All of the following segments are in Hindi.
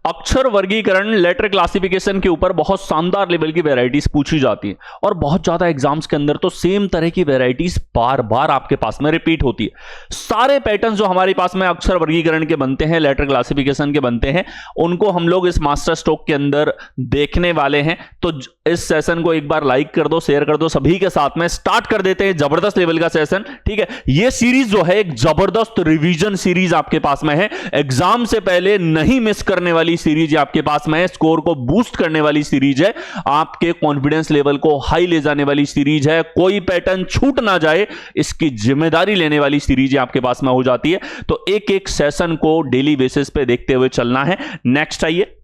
अक्षर वर्गीकरण लेटर क्लासिफिकेशन के ऊपर बहुत शानदार लेवल की वैरायटीज पूछी जाती है और बहुत ज्यादा एग्जाम्स के अंदर तो सेम तरह की वैरायटीज बार बार आपके पास में रिपीट होती है। सारे पैटर्न जो हमारे पास में अक्षर वर्गीकरण के बनते हैं, लेटर क्लासिफिकेशन के बनते हैं, उनको हम लोग इस मास्टर स्ट्रोक के अंदर देखने वाले हैं। तो इस सेशन को एक बार लाइक कर दो, शेयर कर दो, सभी के साथ में स्टार्ट कर देते हैं जबरदस्त लेवल का सेशन। ठीक है, यह सीरीज जो है एक जबरदस्त रिवीजन सीरीज आपके पास में है, एग्जाम से पहले नहीं मिस करने वाली सीरीज आपके पास में है, स्कोर को बूस्ट करने वाली सीरीज है, आपके कॉन्फिडेंस लेवल को हाई ले जाने वाली सीरीज है। कोई पैटर्न छूट ना जाए इसकी जिम्मेदारी लेने वाली सीरीज आपके पास में हो जाती है। तो एक एक सेशन को डेली बेसिस पे देखते हुए चलना है। नेक्स्ट आइए,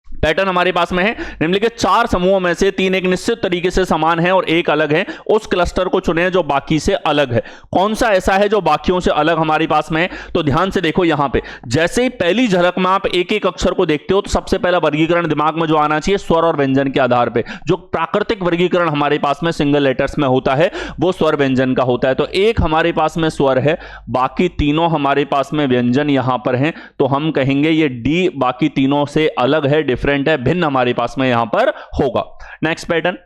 पैटर्न हमारे पास में है निम्नलिखित 4 समूहों में से 3 एक निश्चित तरीके से समान है और एक अलग है। उस क्लस्टर को चुने जो बाकी से अलग है। कौन सा ऐसा है जो बाकियों से अलग हमारे पास में है? तो ध्यान से देखो, यहां पे जैसे ही पहली झलक में आप एक एक अक्षर को देखते हो तो सबसे पहला वर्गीकरण दिमाग में जो आना चाहिए स्वर और व्यंजन के आधार पर। जो प्राकृतिक वर्गीकरण हमारे पास में सिंगल लेटर्स में होता है वो स्वर व्यंजन का होता है। तो एक हमारे पास में स्वर है, बाकी तीनों हमारे पास में व्यंजन यहां पर हैं, तो हम कहेंगे ये डी बाकी तीनों से अलग है, डिफरेंट है, भिन्न हमारे पास में यहां पर होगा। नेक्स्ट पैटर्न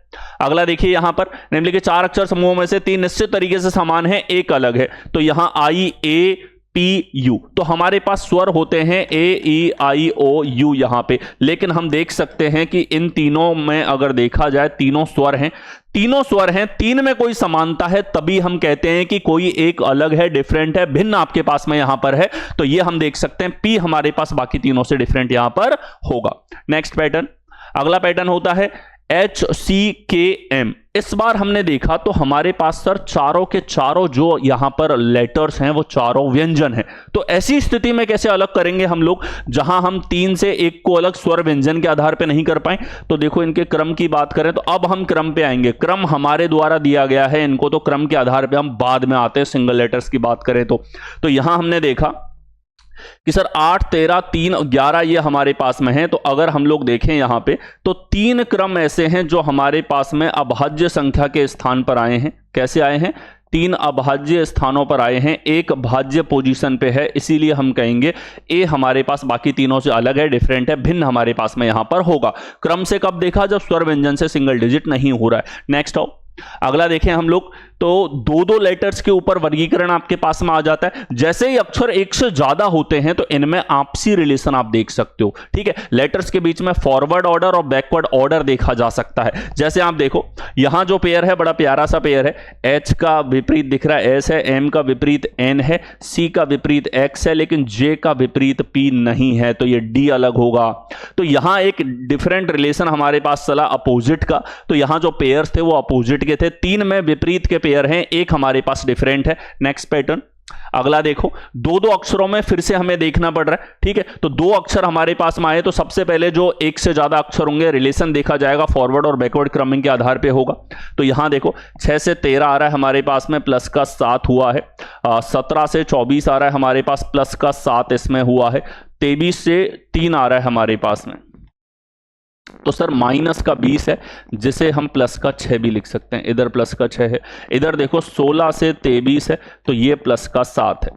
अगला देखिए, यहां पर निम्नलिखित 4 अक्षर समूहों में से 3 निश्चित तरीके से समान है, एक अलग है। तो यहां आई ए पी यू, तो हमारे पास स्वर होते हैं ए ई आई ओ यू यहां पे, लेकिन हम देख सकते हैं कि इन तीनों में अगर देखा जाए तीनों स्वर हैं, तीनों स्वर हैं, 3 में कोई समानता है तभी हम कहते हैं कि कोई एक अलग है, डिफरेंट है, भिन्न आपके पास में यहां पर है। तो ये हम देख सकते हैं पी हमारे पास बाकी तीनों से डिफरेंट यहां पर होगा। नेक्स्ट पैटर्न अगला पैटर्न होता है HCKM। इस बार हमने देखा तो हमारे पास सर चारों के चारों जो यहां पर लेटर्स हैं वो चारों व्यंजन हैं। तो ऐसी स्थिति में कैसे अलग करेंगे हम लोग, जहां हम 3 से एक को अलग स्वर व्यंजन के आधार पे नहीं कर पाए? तो देखो इनके क्रम की बात करें तो अब हम क्रम पे आएंगे। क्रम हमारे द्वारा दिया गया है इनको, तो क्रम के आधार पर हम बाद में आते हैं सिंगल लेटर्स की बात करें तो यहां हमने देखा कि सर 8, 13, 3, 11 ये हमारे पास में है। तो अगर हम लोग देखें यहां पे तो 3 क्रम ऐसे हैं जो हमारे पास में अभाज्य संख्या के स्थान पर आए हैं। कैसे आए हैं? 3 अभाज्य स्थानों पर आए हैं, एक भाज्य पोजीशन पे है, इसीलिए हम कहेंगे ए हमारे पास बाकी तीनों से अलग है, डिफरेंट है, भिन्न हमारे पास में यहां पर होगा। क्रम से कब देखा? जब स्वर व्यंजन से सिंगल डिजिट नहीं हो रहा है। नेक्स्ट आओ, अगला देखें हम लोग तो 2-2 लेटर्स के ऊपर वर्गीकरण आपके पास में आ जाता है। जैसे ही अक्षर एक से ज्यादा होते हैं तो इनमें आपसी रिलेशन आप देख सकते हो। ठीक है, लेटर्स के बीच में फॉरवर्ड ऑर्डर और बैकवर्ड ऑर्डर देखा जा सकता है। जैसे आप देखो यहां जो पेयर है बड़ा प्यारा सा पेयर है, एच का विपरीत दिख रहा है एस है, एम का विपरीत एन है, सी का विपरीत एक्स है, लेकिन जे का विपरीत पी नहीं है, तो ये डी अलग होगा। तो यहां एक डिफरेंट रिलेशन हमारे पास चला अपोजिट का। तो यहां जो पेयर्स थे वो अपोजिट के थे, 3 में विपरीत के पेयर हैं, एक हमारे पास डिफरेंट है। नेक्स्ट पैटर्न अगला देखो, 2-2 अक्षरों में फिर से हमें देखना पड़ रहा है। ठीक है, तो 2 अक्षर हमारे पास में आए तो सबसे पहले जो एक से ज्यादा अक्षर होंगे रिलेशन देखा जाएगा फॉरवर्ड और बैकवर्ड क्रमिंग के आधार पे होगा। तो यहां देखो 6 से 13 आ रहा है हमारे पास में, प्लस का 7 हुआ है। 17 से 24 आ रहा है हमारे पास, प्लस का 7 इसमें हुआ है। 23 से 3 आ रहा है हमारे पास में, तो सर माइनस का 20 है, जिसे हम प्लस का 6 भी लिख सकते हैं। इधर प्लस का 6 है, इधर देखो 16 से 23 है, तो ये प्लस का 7 है।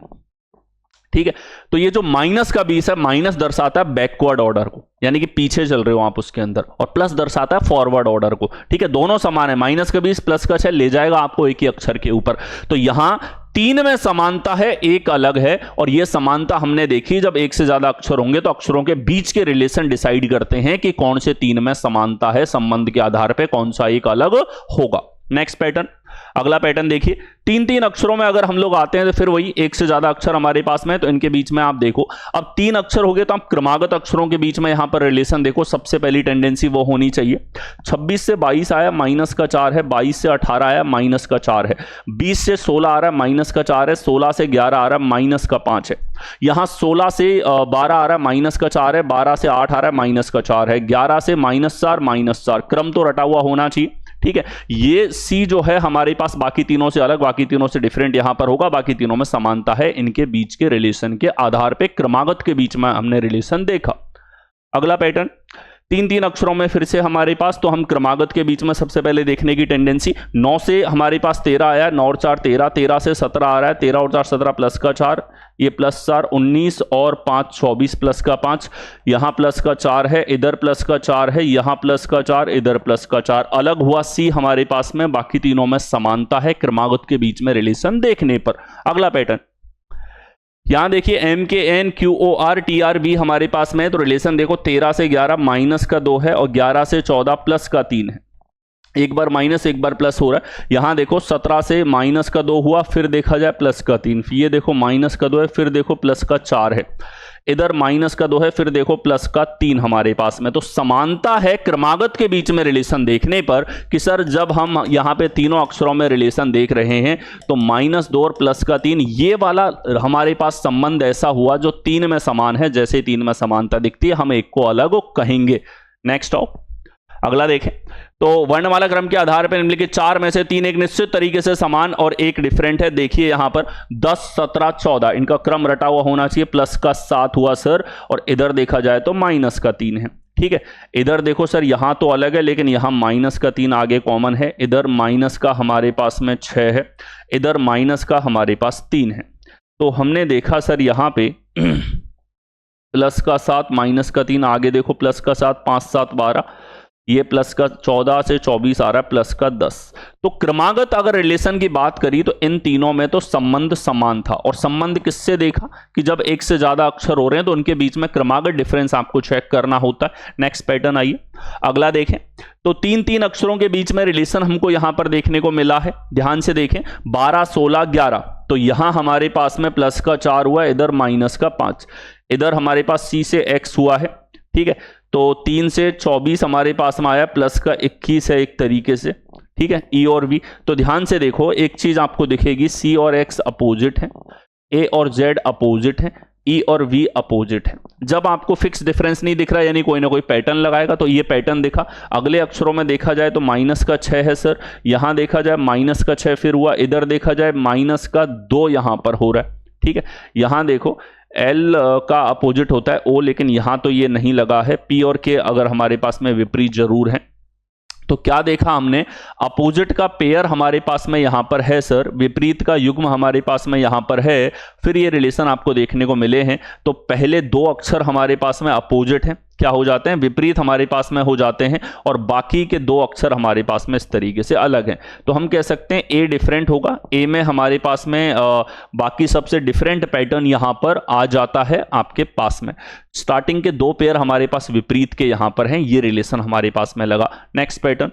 ठीक है, तो ये जो माइनस का 20 है, माइनस दर्शाता है बैकवर्ड ऑर्डर को, यानी कि पीछे चल रहे हो आप उसके अंदर, और प्लस दर्शाता है फॉरवर्ड ऑर्डर को। ठीक है, दोनों समान है, माइनस का 20 प्लस का 6 ले जाएगा आपको एक ही अक्षर के ऊपर। तो यहां 3 में समानता है, एक अलग है, और यह समानता हमने देखी जब एक से ज्यादा अक्षर होंगे तो अक्षरों के बीच के रिलेशन डिसाइड करते हैं कि कौन से 3 में समानता है, संबंध के आधार पर कौन सा एक अलग होगा। नेक्स्ट पैटर्न अगला पैटर्न देखिए, 3-3 अक्षरों में अगर हम लोग आते हैं तो फिर वही एक से ज्यादा अक्षर हमारे पास में है, तो इनके बीच में आप देखो अब 3 अक्षर हो गए तो आप क्रमागत अक्षरों के बीच में यहां पर रिलेशन देखो। सबसे पहली टेंडेंसी वो होनी चाहिए, 26 से 22 आया, माइनस का 4 है, 22 से 18 आया, माइनस का 4 है, 20 से 16 आ रहा है, माइनस का 4 है, 16 से 11 आ रहा है, माइनस का 5 है, यहां 16 से 12 आ रहा है, माइनस का 4 है, 12 से 8 आ रहा है, माइनस का 4 है, 11 से -4 -4, क्रम तो रटा हुआ होना चाहिए। ठीक है, ये सी जो है हमारे पास बाकी तीनों से अलग, बाकी तीनों से डिफरेंट यहां पर होगा, बाकी तीनों में समानता है इनके बीच के रिलेशन के आधार पे, क्रमागत के बीच में हमने रिलेशन देखा। अगला पैटर्न तीन तीन अक्षरों में फिर से हमारे पास, तो हम क्रमागत के बीच में सबसे पहले देखने की टेंडेंसी, 9 से हमारे पास 13 आया, 9 और 4 13, 13 से 17 आ रहा है, 13 और 4 17 प्लस का 4, ये प्लस 4 19 और 5 24 प्लस का 5, यहां प्लस का 4 है, इधर प्लस का 4 है, यहां प्लस का 4, इधर प्लस का 4, अलग हुआ सी हमारे पास में, बाकी तीनों में समानता है क्रमागत के बीच में रिलेशन देखने पर। अगला पैटर्न यहां देखिए, M K N Q O R T R B हमारे पास में है, तो रिलेशन देखो 13 से 11 माइनस का 2 है और 11 से 14 प्लस का 3 है, एक बार माइनस एक बार प्लस हो रहा है। यहां देखो 17 से माइनस का 2 हुआ, फिर देखा जाए प्लस का 3, ये देखो माइनस का 2 है, फिर देखो प्लस का 4 है, इधर माइनस का 2 है, फिर देखो प्लस का 3 हमारे पास में। तो समानता है क्रमागत के बीच में रिलेशन देखने पर कि सर जब हम यहां पे तीनों अक्षरों में रिलेशन देख रहे हैं तो -2 और प्लस का 3, ये वाला हमारे पास संबंध ऐसा हुआ जो 3 में समान है। जैसे 3 में समानता दिखती है हम एक को अलग कहेंगे। नेक्स्ट आओ, अगला देखें, तो वर्णमाला क्रम के आधार पर निम्नलिखित 4 में से 3 एक निश्चित तरीके से समान और एक डिफरेंट है। देखिए यहां पर 10 17 14 इनका क्रम रटा हुआ होना चाहिए, प्लस का 7 हुआ सर, और इधर देखा जाए तो माइनस का 3 है। ठीक है, इधर देखो सर यहां तो अलग है लेकिन यहां माइनस का 3 आगे कॉमन है, इधर माइनस का हमारे पास में 6 है, इधर माइनस का हमारे पास 3 है। तो हमने देखा सर यहां पे प्लस का 7 माइनस का 3, आगे देखो प्लस का 7 5 7 12, ये प्लस का 14 से 24 आ रहा है, प्लस का 10। तो क्रमागत अगर रिलेशन की बात करी तो इन तीनों में तो संबंध समान था, और संबंध किससे देखा कि जब एक से ज्यादा अक्षर हो रहे हैं तो उनके बीच में क्रमागत डिफरेंस आपको चेक करना होता है। नेक्स्ट पैटर्न आइए, अगला देखें, तो 3 अक्षरों के बीच में रिलेशन हमको यहां पर देखने को मिला है। ध्यान से देखें, 12 16 11, तो यहां हमारे पास में प्लस का 4 हुआ, इधर माइनस का 5, इधर हमारे पास सी से एक्स हुआ है। ठीक है, तो 3 से 24 हमारे पास में आया, प्लस का 21 है एक तरीके से। ठीक है, ई और वी, तो ध्यान से देखो एक चीज आपको दिखेगी, सी और एक्स अपोजिट है, ए और जेड अपोजिट है, ई और वी अपोजिट है। जब आपको फिक्स डिफरेंस नहीं दिख रहा यानी कोई ना कोई पैटर्न लगाएगा, तो ये पैटर्न दिखा। अगले अक्षरों में देखा जाए तो माइनस का 6 है सर, यहां देखा जाए माइनस का 6 फिर हुआ, इधर देखा जाए माइनस का 2 यहां पर हो रहा है। ठीक है, यहां देखो एल का अपोजिट होता है ओ, लेकिन यहां तो ये नहीं लगा है। पी और के अगर हमारे पास में विपरीत जरूर है, तो क्या देखा हमने, अपोजिट का पेयर हमारे पास में यहां पर है सर, विपरीत का युग्म हमारे पास में यहां पर है, फिर ये रिलेशन आपको देखने को मिले हैं। तो पहले 2 अक्षर हमारे पास में अपोजिट हैं, क्या हो जाते हैं, विपरीत हमारे पास में हो जाते हैं, और बाकी के 2 अक्षर हमारे पास में इस तरीके से अलग हैं। तो हम कह सकते हैं ए डिफरेंट होगा, ए में हमारे पास में बाकी सबसे डिफरेंट पैटर्न यहां पर आ जाता है आपके पास में। स्टार्टिंग के 2 पेयर हमारे पास विपरीत के यहां पर हैं, ये रिलेशन हमारे पास में लगा। नेक्स्ट पैटर्न,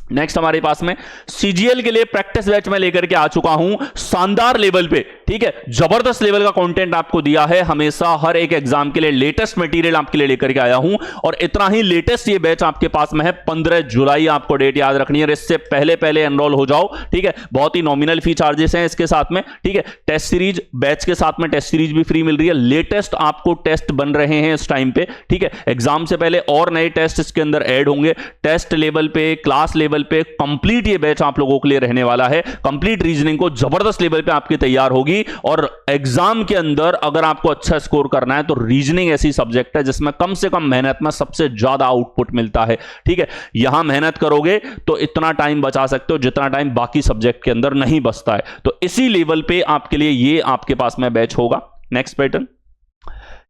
नेक्स्ट हमारे पास में सीजीएल के लिए प्रैक्टिस बैच में लेकर के आ चुका हूं, शानदार लेवल पे। ठीक है, जबरदस्त लेवल का कंटेंट आपको दिया है, हमेशा हर एक एग्जाम के लिए लेटेस्ट मटेरियल आपके लिए लेकर के आया हूं, और इतना ही लेटेस्ट ये बैच आपके पास में है। 15 जुलाई आपको डेट याद रखनी है, इससे पहले पहले एनरोल हो जाओ। ठीक है, बहुत ही नॉमिनल फी चार्जेस हैं इसके साथ में। ठीक है, टेस्ट सीरीज बैच के साथ में टेस्ट सीरीज भी फ्री मिल रही है, लेटेस्ट आपको टेस्ट बन रहे हैं इस टाइम पे। ठीक है, एग्जाम से पहले और नए टेस्ट इसके अंदर ऐड होंगे, टेस्ट लेवल पे, क्लास लेवल पे कंप्लीट ये बैच आप लोगों के लिए रहने वाला है। कंप्लीट रीजनिंग को जबरदस्त लेवल पे आपकी तैयार होगी, और एग्जाम के अंदर अगर आपको अच्छा स्कोर करना है तो रीजनिंग ऐसी सब्जेक्ट है जिसमें कम से कम मेहनत में सबसे ज्यादा आउटपुट मिलता है। ठीक है, यहां मेहनत करोगे तो इतना टाइम बचा सकते हो जितना टाइम बाकी सब्जेक्ट के अंदर नहीं बचता है। तो इसी लेवल पे आपके लिए ये आपके पास में बैच होगा। नेक्स्ट पैटर्न,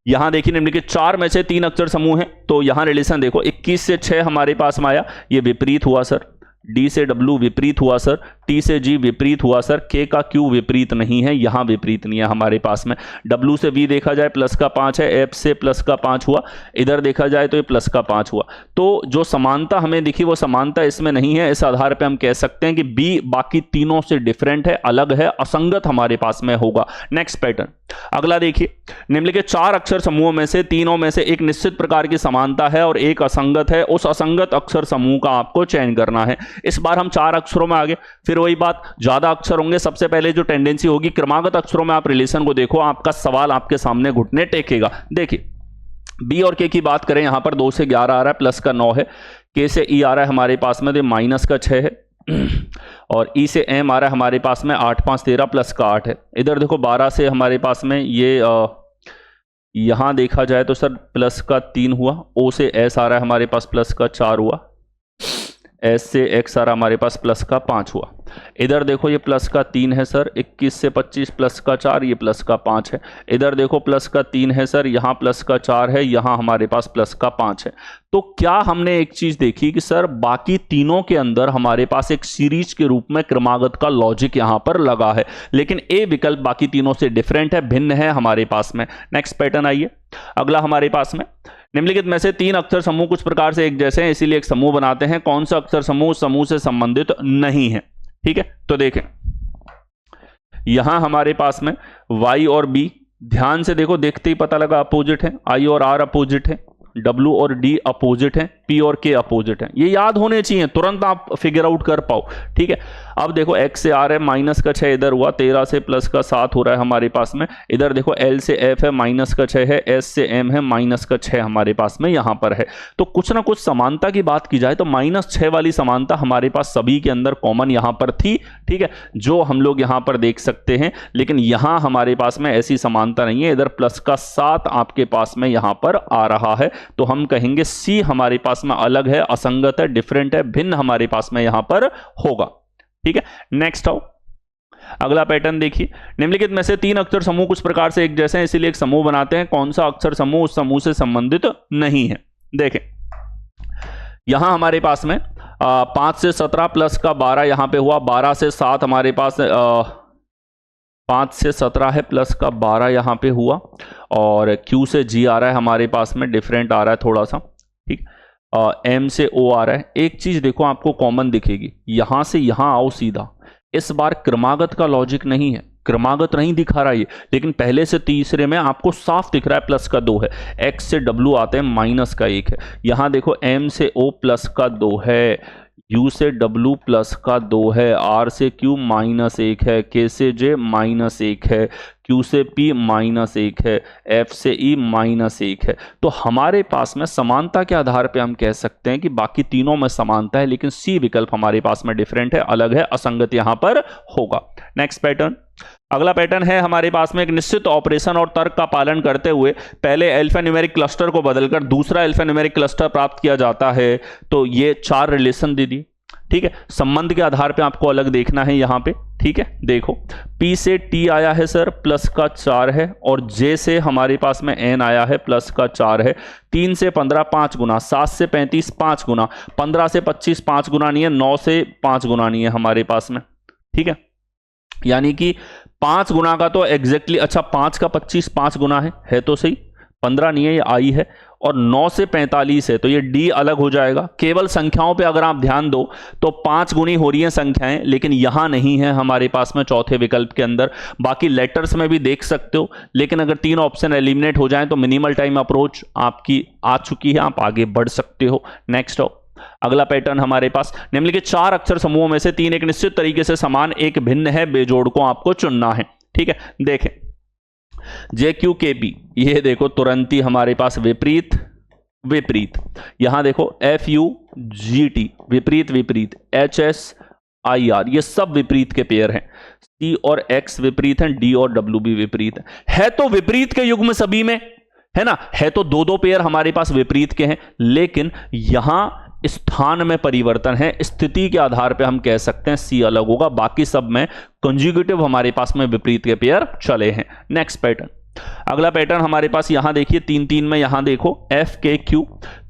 यहां देखिए निम्नलिखित 4 में से 3 अक्षर समूह है, तो यहां रिलेशन देखो 21 से 6 हमारे पास में आया, ये विपरीत हुआ सर, डी से डब्ल्यू विपरीत हुआ सर, टी से जी विपरीत हुआ सर, के का क्यू विपरीत नहीं है, यहां विपरीत नहीं है हमारे पास में। डब्ल्यू से वी देखा जाए प्लस का 5 है, एफ से प्लस का 5 हुआ, इधर देखा जाए तो ये प्लस का 5 हुआ। तो जो समानता हमें दिखी वो समानता इसमें नहीं है। इस आधार पर हम कह सकते हैं कि बी बाकी तीनों से डिफरेंट है, अलग है, असंगत हमारे पास में होगा। नेक्स्ट पैटर्न, अगला देखिए, निम्नलिखित 4 अक्षर समूहों में से तीनों में से एक निश्चित प्रकार की समानता है और एक असंगत है। उस असंगत अक्षर समूह का आपको चयन करना है। इस बार हम 4 अक्षरों में आगे, फिर वही बात, ज्यादा अक्षर होंगे। सबसे पहले जो टेंडेंसी होगी, क्रमागत अक्षरों में आप रिलेशन को देखो, आपका सवाल आपके सामने घुटने टेकेगा। देखिए बी और के की बात करें, यहां पर 2 से 11 आ रहा है, प्लस का 9 है, के से ई आ रहा है हमारे पास में, तो माइनस का 6 है, और ई से एम आ रहा है हमारे पास में 8 5 13 प्लस का 8 है। इधर देखो 12 से हमारे पास में ये यहां देखा जाए तो सर प्लस का 3 हुआ, ओ से एस आ रहा है हमारे पास प्लस का 4 हुआ, एस से एक्स आ रहा हमारे पास प्लस का 5 हुआ। इधर देखो ये प्लस का 3 है सर, 21 से 25 प्लस का 4, ये प्लस का 5 है। इधर देखो प्लस का 3 है सर, यहाँ प्लस का 4 है, यहाँ हमारे पास प्लस का 5 है। तो क्या हमने एक चीज देखी कि सर बाकी तीनों के अंदर हमारे पास एक सीरीज के रूप में क्रमागत का लॉजिक यहां पर लगा है, लेकिन ए विकल्प बाकी तीनों से डिफरेंट है, भिन्न है हमारे पास में। नेक्स्ट पैटर्न आइए, अगला हमारे पास में निम्नलिखित में से 3 अक्षर समूह कुछ प्रकार से एक जैसे हैं, इसीलिए एक समूह बनाते हैं। कौन सा अक्षर समूह समूह से संबंधित नहीं है? ठीक है, तो देखें यहां हमारे पास में y और b, ध्यान से देखो, देखते ही पता लगा अपोजिट है। I और R अपोजिट है, W और D अपोजिट है, P और K अपोजिट है। ये याद होने चाहिए, तुरंत आप फिगर आउट कर पाओ। ठीक है, अब देखो x से R है, माइनस का 6 इधर हुआ, 13 से प्लस का 7 हो रहा है हमारे पास में। इधर देखो L से F है, माइनस का 6 है, S से M है, माइनस का 6 हमारे पास में यहां पर है। तो कुछ ना कुछ समानता की बात की जाए तो -6 वाली समानता हमारे पास सभी के अंदर कॉमन यहां पर थी। ठीक है, जो हम लोग यहां पर देख सकते हैं, लेकिन यहां हमारे पास में ऐसी समानता नहीं है। इधर प्लस का 7 आपके पास में यहां पर आ रहा है, तो हम कहेंगे C हमारे पास में अलग है, असंगत है, डिफरेंट है, भिन्न हमारे पास में यहां पर होगा। ठीक है, नेक्स्ट आओ, अगला पैटर्न देखिए। निम्नलिखित में से 3 अक्षर समूह कुछ प्रकार से एक जैसे हैं, इसीलिए एक समूह बनाते हैं। कौन सा अक्षर समूह उस समूह से संबंधित नहीं है? देखें यहां हमारे पास में 5 से 17 प्लस का 12 यहां पे हुआ, 12 से 7 हमारे पास 5 से 17 है, प्लस का 12 यहां पे हुआ, और Q से G आ रहा है हमारे पास में, डिफरेंट आ रहा है थोड़ा सा। ठीक, M से O आ रहा है। एक चीज देखो आपको कॉमन दिखेगी, यहां से यहां आओ सीधा, इस बार क्रमागत का लॉजिक नहीं है, क्रमागत नहीं दिखा रहा है, लेकिन पहले से तीसरे में आपको साफ दिख रहा है प्लस का 2 है। X से W आते हैं, माइनस का 1 है। यहां देखो M से O प्लस का 2 है, U से W प्लस का 2 है, R से Q -1 है, K से J -1 है, Q से P -1 है, F से E -1 है। तो हमारे पास में समानता के आधार पे हम कह सकते हैं कि बाकी तीनों में समानता है, लेकिन C विकल्प हमारे पास में डिफरेंट है, अलग है, असंगत यहां पर होगा। नेक्स्ट पैटर्न, अगला पैटर्न है हमारे पास में एक निश्चित ऑपरेशन और तर्क का पालन करते हुए पहले अल्फान्यूमेरिक क्लस्टर को बदलकर दूसरा अल्फान्यूमेरिक क्लस्टर प्राप्त किया जाता है। तो ये 4 रिलेशन दे दी। ठीक है, संबंध के आधार पे आपको अलग देखना है यहां पे। ठीक है, देखो P से T आया है सर, प्लस का 4 है, और J से हमारे पास में N आया है, प्लस का 4 है। 3 से 15 5 गुना, 7 से 35 5 गुना, 15 से 25 5 गुना नहीं है, 9 से 5 गुना नहीं है हमारे पास में। ठीक है, यानी कि 5 गुना का तो एग्जैक्टली, अच्छा 5 का 25 5 गुना है तो सही, 15 नहीं है, ये I है, और 9 से 45 है, तो ये D अलग हो जाएगा। केवल संख्याओं पे अगर आप ध्यान दो तो 5 गुनी हो रही हैं संख्याएं, लेकिन यहां नहीं है हमारे पास में चौथे विकल्प के अंदर। बाकी लेटर्स में भी देख सकते हो, लेकिन अगर 3 ऑप्शन एलिमिनेट हो जाएं तो मिनिमल टाइम अप्रोच आपकी आ चुकी है, आप आगे बढ़ सकते हो। नेक्स्ट अगला पैटर्न हमारे पास, निम्नलिखित 4 अक्षर समूहों में से 3 एक निश्चित तरीके से समान, एक भिन्न है, बेजोड़ को आपको चुनना है। ठीक है, देखें JQKP, ये देखो तुरंत ही हमारे पास विपरीत विपरीत, यहां देखो FUGT विपरीत विपरीत, HSIR ये सब विपरीत के पेयर हैं। C और X विपरीत हैं, D और W भी विपरीत है तो विपरीत के युग्म सभी में है ना, है तो 2-2 पेयर हमारे पास विपरीत के हैं, लेकिन यहां स्थान में परिवर्तन है, स्थिति के आधार पे हम कह सकते हैं C अलग होगा, बाकी सब में कंजुगेटिव हमारे पास में विपरीत के पेयर चले हैं। नेक्स्ट पैटर्न, अगला पैटर्न हमारे पास यहां देखिए 3-3 में, यहां देखो FKQ,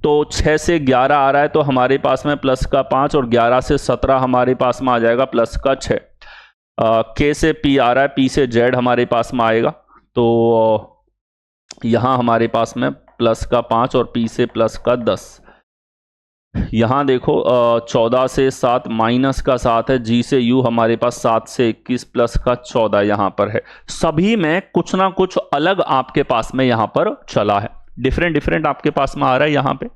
तो 6 से 11 आ रहा है, तो हमारे पास में प्लस का 5, और 11 से 17 हमारे पास में आ जाएगा प्लस का 6। K से P आ रहा है, P से Z हमारे पास में आएगा, तो यहां हमारे पास में प्लस का 5 और P से प्लस का 10। यहां देखो 14 से 7 माइनस का 7 है, G से U हमारे पास 7 से 21 प्लस का 14 यहां पर है। सभी में कुछ ना कुछ अलग आपके पास में यहां पर चला है, डिफरेंट डिफरेंट आपके पास में आ रहा है यहां पे।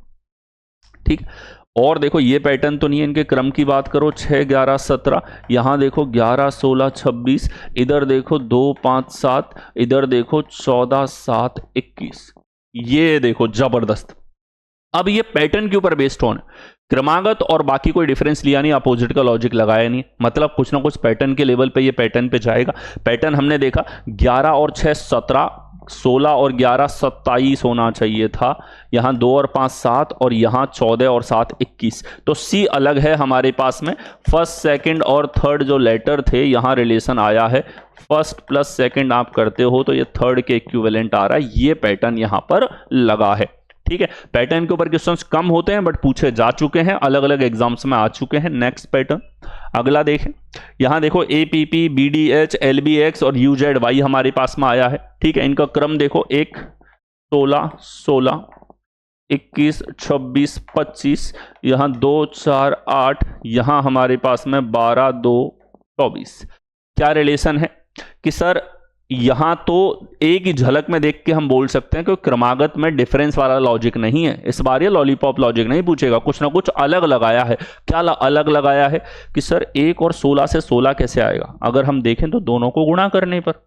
ठीक, और देखो ये पैटर्न तो नहीं है, इनके क्रम की बात करो 6 11 17, यहां देखो 11 16 26, इधर देखो 2 5 7, इधर देखो 14 7 21, ये देखो जबरदस्त। अब ये पैटर्न के ऊपर बेस्ड ऑन क्रमागत और बाकी कोई डिफरेंस लिया नहीं, अपोजिट का लॉजिक लगाया नहीं, मतलब कुछ ना कुछ पैटर्न के लेवल पे ये पैटर्न पे जाएगा। पैटर्न हमने देखा 11 और 6 17 16 और 11 27 होना चाहिए था, यहाँ 2 और 5 7 और यहाँ 14 और 7 21। तो सी अलग है हमारे पास में। फर्स्ट सेकंड और थर्ड जो लेटर थे यहाँ रिलेशन आया है, फर्स्ट प्लस सेकंड आप करते हो तो ये थर्ड के इक्विवेलेंट आ रहा है, ये पैटर्न यहाँ पर लगा है। ठीक है, पैटर्न के ऊपर क्वेश्चंस कम होते हैं बट पूछे जा चुके हैं, अलग अलग एग्जाम्स में आ चुके हैं। नेक्स्ट पैटर्न अगला देखें, यहां देखो एपीपी, बीडीएच, एलबीएक्स और यूजेडवाई हमारे पास में आया है। ठीक है, इनका क्रम देखो 1 16 16 21 26 25, यहां 2 4 8, यहां हमारे पास में 12 2 24। क्या रिलेशन है कि सर यहां तो एक ही झलक में देख के हम बोल सकते हैं कि क्रमागत में डिफरेंस वाला लॉजिक नहीं है, इस बार ये लॉलीपॉप लॉजिक नहीं पूछेगा, कुछ ना कुछ अलग लगाया है। क्या अलग लगाया है कि सर 1 और 16 से 16 कैसे आएगा? अगर हम देखें तो दोनों को गुणा करने पर,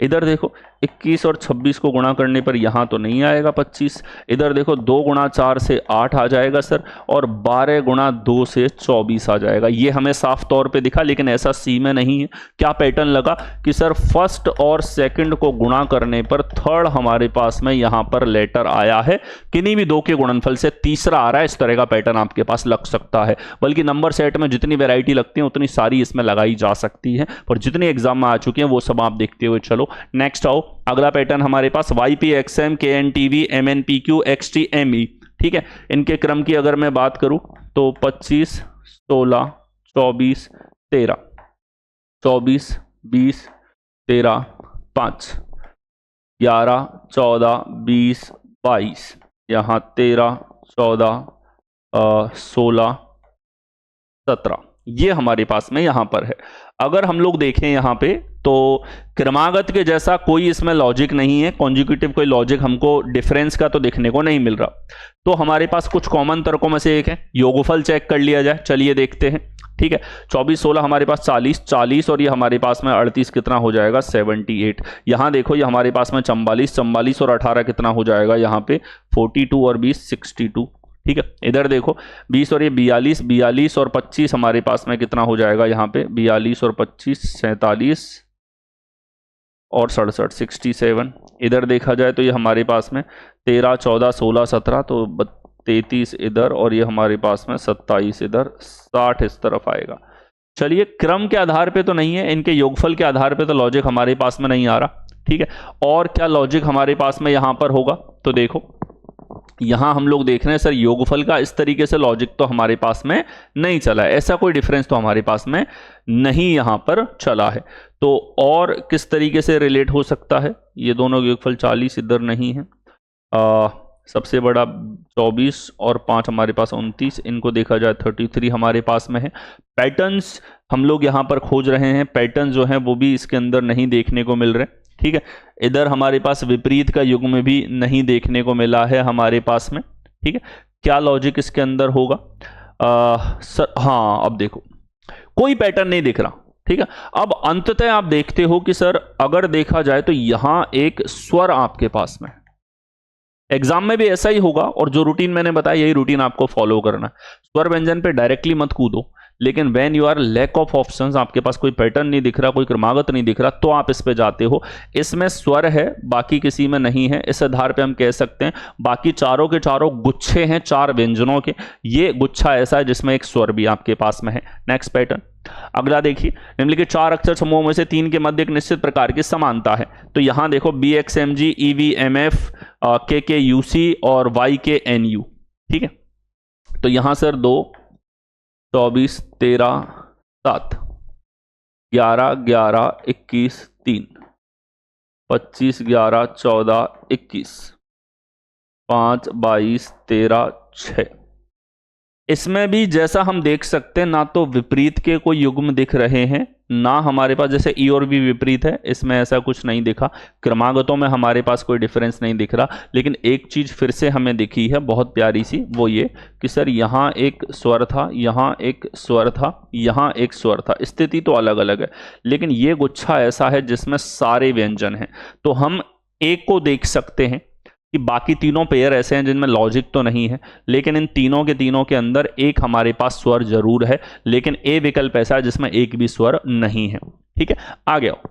इधर देखो 21 और 26 को गुणा करने पर यहां तो नहीं आएगा 25, इधर देखो 2 गुणा 4 से 8 आ जाएगा सर, और 12 गुणा 2 से 24 आ जाएगा। ये हमें साफ तौर पे दिखा, लेकिन ऐसा सी में नहीं है। क्या पैटर्न लगा कि सर फर्स्ट और सेकंड को गुणा करने पर थर्ड हमारे पास में यहां पर लेटर आया है, किन्हीं भी दो के गुणनफल से तीसरा आ रहा है। इस तरह का पैटर्न आपके पास लग सकता है, बल्कि नंबर सेट में जितनी वेराइटी लगती है उतनी सारी इसमें लगाई जा सकती है, पर जितनी एग्जाम में आ चुकी है वो सब आप देखते हुए चलो। नेक्स्ट आओ, अगला पैटर्न हमारे पास YPXM, KNTV, MNPQ, XTME। ठीक है, इनके क्रम की अगर मैं बात करूं तो 25 16 24 13, 24 20 13 5 11 14 20 22, यहाँ 13 14 16 17, ये हमारे पास में यहां पर है। अगर हम लोग देखें यहां पे तो क्रमागत के जैसा कोई इसमें लॉजिक नहीं है, कॉन्जिक्यूटिव कोई लॉजिक हमको डिफरेंस का तो देखने को नहीं मिल रहा। तो हमारे पास कुछ कॉमन तर्कों में से एक है, योगफल चेक कर लिया जाए, चलिए देखते हैं। ठीक है, 24 16 हमारे पास 40 40, और ये हमारे पास में 38 कितना हो जाएगा 78। यहां देखो ये हमारे पास में 44 44 और 18 कितना हो जाएगा यहाँ पे 42 और 20 62। ठीक है, इधर देखो 20 और ये 42 42 और 25 हमारे पास में कितना हो जाएगा यहाँ पे 42 और 25 47 और 67 67। इधर देखा जाए तो ये हमारे पास में 13 14 16 17, तो 33 इधर, और ये हमारे पास में 27 इधर, 60 इस तरफ आएगा। चलिए, क्रम के आधार पे तो नहीं है, इनके योगफल के आधार पे तो लॉजिक हमारे पास में नहीं आ रहा। ठीक है, और क्या लॉजिक हमारे पास में यहां पर होगा? तो देखो यहां हम लोग देख रहे हैं सर योगफल का इस तरीके से लॉजिक तो हमारे पास में नहीं चला है, ऐसा कोई डिफरेंस तो हमारे पास में नहीं यहां पर चला है। तो और किस तरीके से रिलेट हो सकता है? ये दोनों योगफल 40 इधर नहीं है, सबसे बड़ा 24 और 5 हमारे पास 29, इनको देखा जाए 33 हमारे पास में है। पैटर्न्स हम लोग यहाँ पर खोज रहे हैं, पैटर्न जो हैं वो भी इसके अंदर नहीं देखने को मिल रहे। ठीक है, इधर हमारे पास विपरीत का युग्म भी नहीं देखने को मिला है हमारे पास में। ठीक है, क्या लॉजिक इसके अंदर होगा? सर हाँ, अब देखो कोई पैटर्न नहीं दिख रहा। ठीक है, अब अंततः आप देखते हो कि सर अगर देखा जाए तो यहां एक स्वर आपके पास में, एग्जाम में भी ऐसा ही होगा, और जो रूटीन मैंने बताया यही रूटीन आपको फॉलो करना है। स्वर व्यंजन पे डायरेक्टली मत कूदो, लेकिन when you are lack of options, आपके पास कोई पैटर्न नहीं दिख रहा, कोई क्रमागत नहीं दिख रहा, तो आप इस पे जाते हो। इसमें स्वर है, बाकी किसी में नहीं है, इस आधार पे हम कह सकते हैं बाकी चारों के चारों गुच्छे हैं 4 व्यंजनों के, ये गुच्छा ऐसा है जिसमें एक स्वर भी आपके पास में है। नेक्स्ट पैटर्न अगला देखिए, निम्नलिखित 4 अक्षर समूहों में से 3 के मध्य एक निश्चित प्रकार की समानता है। तो यहां देखो BXMG, EVMF, KKUC और YKNU। ठीक है, तो यहां सर 2 24 13 7 11 11 21 3 25 11 14 21 5 22 13 6। इसमें भी जैसा हम देख सकते हैं, ना तो विपरीत के कोई युग्म दिख रहे हैं, ना हमारे पास जैसे ई और बी विपरीत है, इसमें ऐसा कुछ नहीं दिखा। क्रमागतों में हमारे पास कोई डिफरेंस नहीं दिख रहा, लेकिन एक चीज फिर से हमें दिखी है बहुत प्यारी सी, वो ये कि सर यहाँ एक स्वर था, यहाँ एक स्वर था, यहाँ एक स्वर था। स्थिति तो अलग अलग है, लेकिन ये गुच्छा ऐसा है जिसमें सारे व्यंजन हैं। तो हम एक को देख सकते हैं कि बाकी तीनों पेयर ऐसे हैं जिनमें लॉजिक तो नहीं है, लेकिन इन तीनों के अंदर एक हमारे पास स्वर जरूर है, लेकिन ए विकल्प ऐसा है जिसमें एक भी स्वर नहीं है। ठीक है, आगे आओ।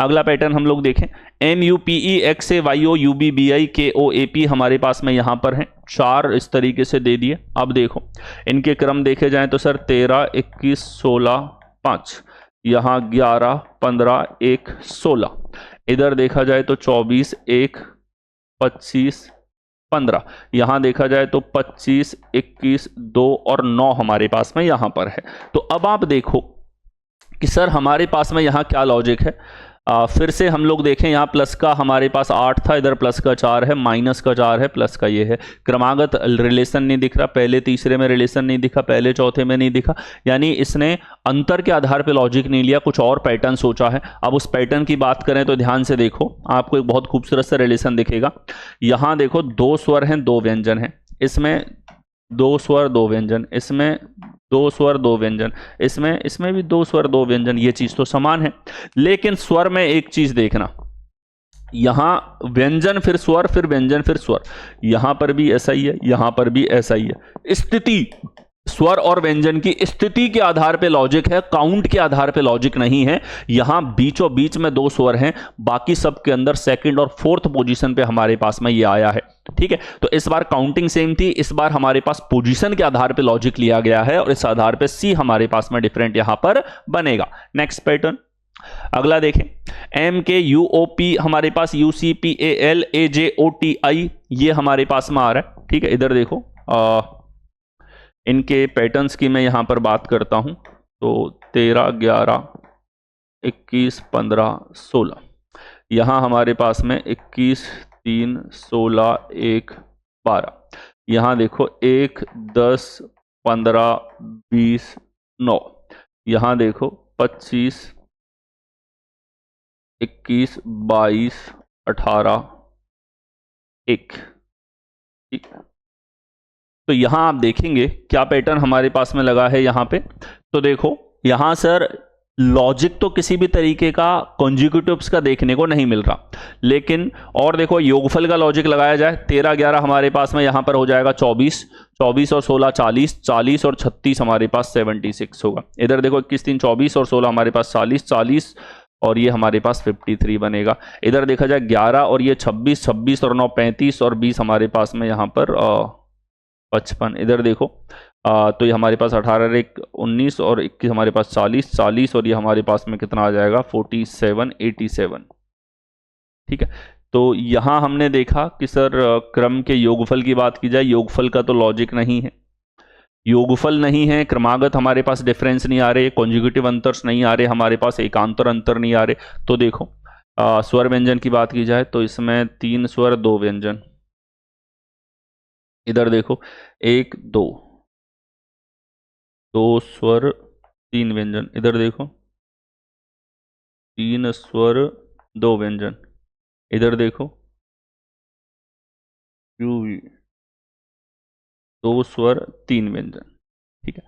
अगला पैटर्न हम लोग देखें, MUPE XAYOUBBIKOAP हमारे पास में यहां पर है, 4 इस तरीके से दे दिए। अब देखो इनके क्रम देखे जाएं तो सर 13 21 16 5, यहां 11 15 1 16, इधर देखा जाए तो 24 1 25 15, यहां देखा जाए तो 25 21 2 और 9 हमारे पास में यहां पर है। तो अब आप देखो कि सर हमारे पास में यहां क्या लॉजिक है। फिर से हम लोग देखें, यहाँ प्लस का हमारे पास 8 था, इधर प्लस का 4 है, माइनस का 4 है, प्लस का ये है। क्रमागत रिलेशन नहीं दिख रहा, पहले तीसरे में रिलेशन नहीं दिखा, पहले चौथे में नहीं दिखा, यानी इसने अंतर के आधार पे लॉजिक नहीं लिया, कुछ और पैटर्न सोचा है। अब उस पैटर्न की बात करें तो ध्यान से देखो, आपको एक बहुत खूबसूरत सा रिलेशन दिखेगा। यहाँ देखो 2 स्वर हैं 2 व्यंजन हैं, इसमें 2 स्वर 2 व्यंजन, इसमें 2 स्वर 2 व्यंजन, इसमें भी 2 स्वर 2 व्यंजन, ये चीज तो समान है। लेकिन स्वर में एक चीज देखना, यहां व्यंजन फिर स्वर फिर व्यंजन फिर स्वर, यहां पर भी ऐसा ही है, यहां पर भी ऐसा ही है। स्थिति स्वर और व्यंजन की स्थिति के आधार पे लॉजिक है, काउंट के आधार पे लॉजिक नहीं है। यहां बीचों बीच में 2 स्वर हैं, बाकी सब के अंदर सेकंड और फोर्थ पोजीशन पे हमारे पास में ये आया है। ठीक है, तो इस बार काउंटिंग सेम थी, इस बार हमारे पास पोजीशन के आधार पे लॉजिक लिया गया है और इस आधार पे सी हमारे पास में डिफरेंट यहां पर बनेगा। नेक्स्ट पैटर्न अगला देखें, MKUOP हमारे पास UCPALAJOTI ये हमारे पास में आ रहा है। ठीक है, इधर देखो इनके पैटर्न्स की मैं यहां पर बात करता हूं तो 13 11 21 15 16, यहां हमारे पास में 21 3 16 1 12, यहां देखो 1 10 15 20 9, यहां देखो 25 21 22 18 1। ठीक, तो यहां आप देखेंगे क्या पैटर्न हमारे पास में लगा है यहां पे। तो देखो यहां सर लॉजिक तो किसी भी तरीके का कॉन्जिक्यूटिव्स का देखने को नहीं मिल रहा, लेकिन और देखो योगफल का लॉजिक लगाया जाए, 13 11 हमारे पास में यहां पर हो जाएगा 24 24 और 16 40 40 और 36 हमारे पास 76 होगा। इधर देखो 21 3 24 और 16 हमारे पास 40 40 और ये हमारे पास 53 बनेगा। इधर देखा जाए 11 और ये 26 26 और 9 35 और 20 हमारे पास में यहाँ पर 55। इधर देखो तो ये हमारे पास 18 1 19 और 21 हमारे पास 40 40 और ये हमारे पास में कितना आ जाएगा 47 87। ठीक है, तो यहाँ हमने देखा कि सर क्रम के योगफल की बात की जाए, योगफल का तो लॉजिक नहीं है, योगफल नहीं है, क्रमागत हमारे पास डिफरेंस नहीं आ रहे, कॉन्जिक्यूटिव अंतर्स नहीं आ रहे हमारे पास, एकांतर अंतर नहीं आ रहे। तो देखो स्वर व्यंजन की बात की जाए तो इसमें 3 स्वर 2 व्यंजन, इधर देखो 1 2 2 स्वर 3 व्यंजन, इधर देखो 3 स्वर 2 व्यंजन, इधर देखो 2 स्वर 3 व्यंजन। ठीक है,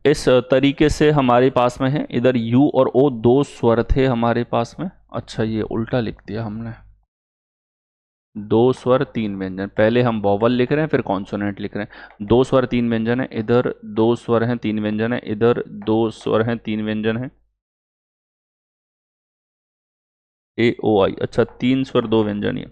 इस तरीके से हमारे पास में है। इधर यू और ओ 2 स्वर थे हमारे पास में, अच्छा ये उल्टा लिख दिया हमने, 2 स्वर 3 व्यंजन, पहले हम वॉवल लिख रहे हैं फिर कॉन्सोनेंट लिख रहे हैं। 2 स्वर 3 व्यंजन है, इधर 2 स्वर हैं 3 व्यंजन है, इधर 2 स्वर हैं 3 व्यंजन है, ए ओ आई, अच्छा 3 स्वर 2 व्यंजन है,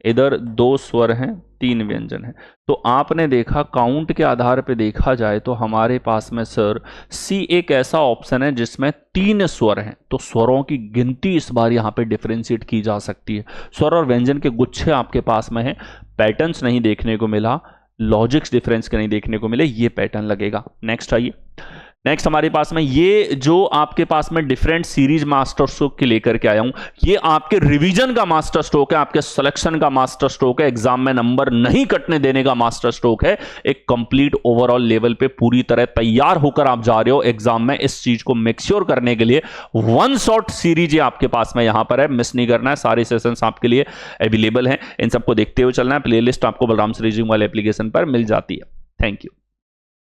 इधर 2 स्वर हैं 3 व्यंजन है। तो आपने देखा काउंट के आधार पे देखा जाए तो हमारे पास में सर सी एक ऐसा ऑप्शन है जिसमें 3 स्वर हैं, तो स्वरों की गिनती इस बार यहाँ पे डिफरेंशिएट की जा सकती है। स्वर और व्यंजन के गुच्छे आपके पास में है, पैटर्न्स नहीं देखने को मिला, लॉजिक्स डिफरेंस के नहीं देखने को मिले, ये पैटर्न लगेगा। नेक्स्ट आइए, नेक्स्ट हमारे पास में ये जो आपके पास में डिफरेंट सीरीज मास्टर स्ट्रोक के लेकर के आया हूं, ये आपके रिवीजन का मास्टर स्ट्रोक है, आपके सिलेक्शन का मास्टर स्ट्रोक है, एग्जाम में नंबर नहीं कटने देने का मास्टर स्ट्रोक है। एक कंप्लीट ओवरऑल लेवल पे पूरी तरह तैयार होकर आप जा रहे हो एग्जाम में, इस चीज को मेक श्योर करने के लिए वन शॉट सीरीज ये आपके पास में यहां पर है, मिस नहीं करना है। सारे सेशंस आपके लिए अवेलेबल हैं, इन सबको देखते हुए चलना है। प्लेलिस्ट आपको बलराम सीरीजिंग वाले एप्लीकेशन पर मिल जाती है। Thank you.